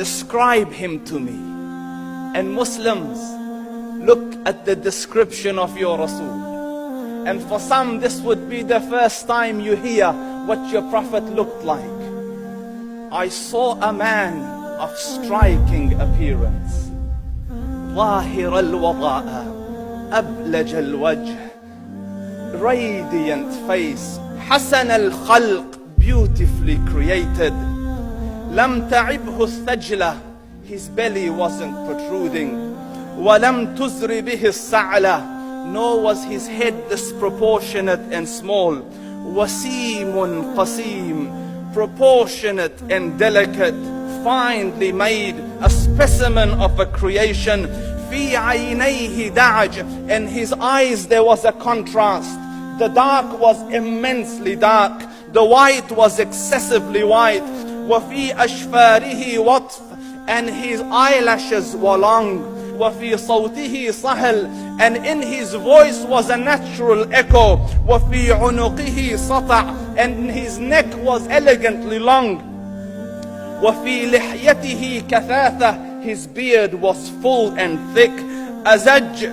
describe him to me. And Muslims, look at the description of your Rasul. And for some, this would be the first time you hear what your Prophet looked like. I saw a man of striking appearance. ظاهر الوضاء أبلج الوجه, radiant face, حسن الخلق, beautifully created. لم تعبه الثجلة, his belly wasn't protruding. ولم تزر به السعلة, nor was his head disproportionate and small. وسيم قسيم, proportionate and delicate, finely made, a specimen of a creation. في عينيه دعج, in his eyes there was a contrast. The dark was immensely dark, the white was excessively white. وفي أشفاره وطف, and his eyelashes were long. وفي صوته صهل, and in his voice was a natural echo. وفي عنقه سطع, and his neck was elegantly long. وفي لحيته كثاثة, his beard was full and thick. أزج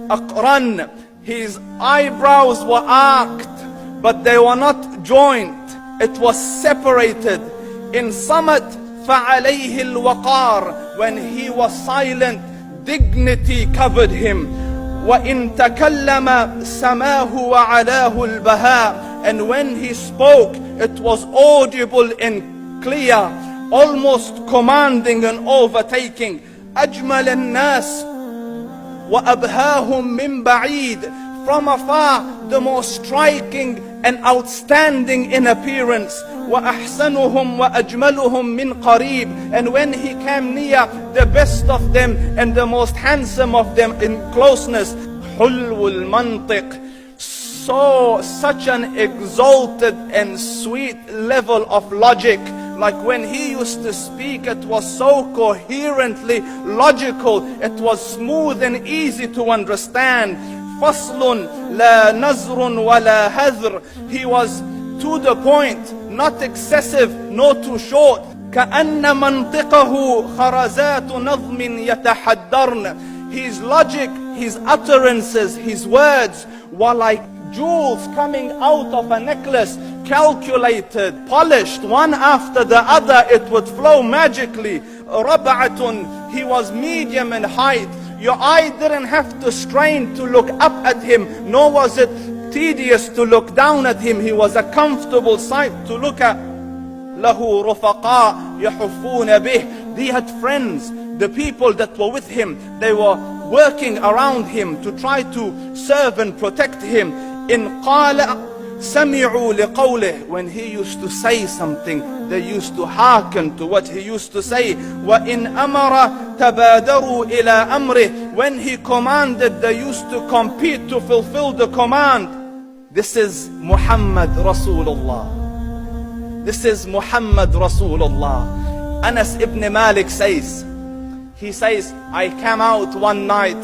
أقرن, his eyebrows were arched, but they were not joint, it was separated. In صمت فعليه الوقار, when he was silent, dignity covered him. وإن تكلم سماه وعلاه البهاء, and when he spoke, it was audible and clear, almost commanding and overtaking. أجمل الناس وأبهاهم من بعيد, from afar the most striking and outstanding in appearance. وأحسنهم وأجملهم من قريب, and when he came near, the best of them and the most handsome of them in closeness. حلو المنطق, such an exalted and sweet level of logic. Like when he used to speak, it was so coherently logical, it was smooth and easy to understand. فصل لا نزر ولا هذر, he was to the point, not excessive, nor too short. كأن منطقه خرزات نظم يتحدرن, his logic, his utterances, his words were like jewels coming out of a necklace, calculated, polished, one after the other, it would flow magically. ربعة, he was medium in height. Your eye didn't have to strain to look up at him, nor was it tedious to look down at him. He was a comfortable sight to look at. له رفقاء يحفون به, he had friends, the people that were with him, they were working around him to try to serve and protect him. إن قال سمعوا لقوله, when he used to say something, they used to hearken to what he used to say. وإن أمر تبادروا إلى أمره, when he commanded, they used to compete to fulfill the command. This is Muhammad Rasulullah. This is Muhammad Rasulullah. Anas ibn Malik says, he says, I came out one night,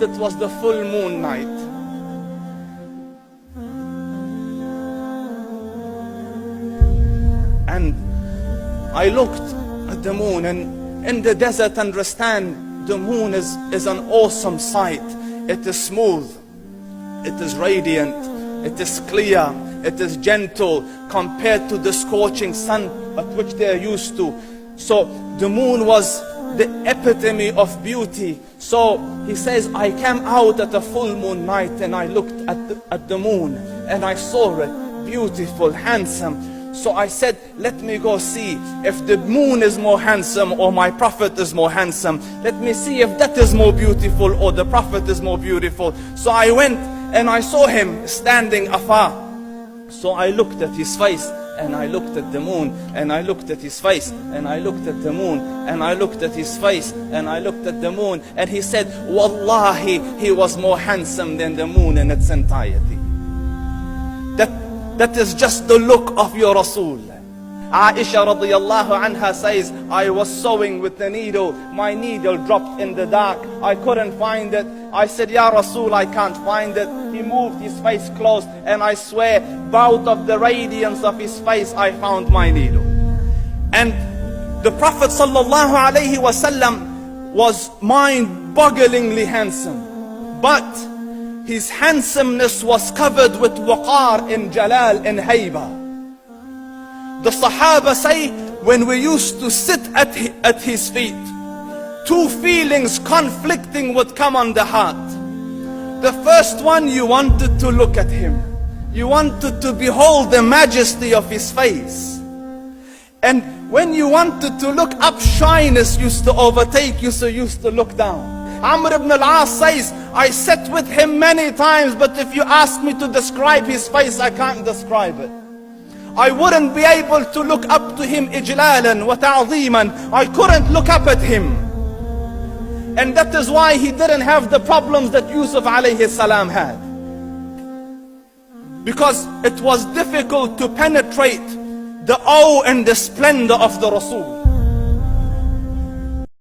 it was the full moon night. And I looked at the moon, and in the desert, understand, the moon is an awesome sight. It is smooth, it is radiant, it is clear, it is gentle compared to the scorching sun at which they are used to. So the moon was the epitome of beauty. So he says, I came out at a full moon night and I looked at the moon and I saw it beautiful, handsome. So I said, let me go see if the moon is more handsome or my Prophet is more handsome. Let me see if that is more beautiful or the Prophet is more beautiful. So I went and I saw him standing afar. So I looked at his face and I looked at the moon, and I looked at his face, and I looked at the moon, and I looked at his face, and I looked at the moon, and he said, Wallahi, he was more handsome than the moon in its entirety. That is just the look of your Rasul. Aisha radiyallahu anha says, I was sewing with the needle, my needle dropped in the dark, I couldn't find it. I said, Ya Rasul, I can't find it. He moved his face close, and I swear, out of the radiance of his face, I found my needle. And The Prophet sallallahu alaihi wasallam was mind-bogglingly handsome, but his handsomeness was covered with waqar and jalal and haiba. The Sahaba say, when we used to sit at his feet, two feelings conflicting would come on the heart. The first one, you wanted to look at him. You wanted to behold the majesty of his face. And when you wanted to look up, shyness used to overtake you, so you used to look down. Amr ibn al-As says, I sat with him many times, but if you ask me to describe his face, I can't describe it. I wouldn't be able to look up to him ijlalan wa ta'zeeman. I couldn't look up at him. And that is why he didn't have the problems that Yusuf alayhi salam had. Because it was difficult to penetrate the awe and the splendor of the Rasul.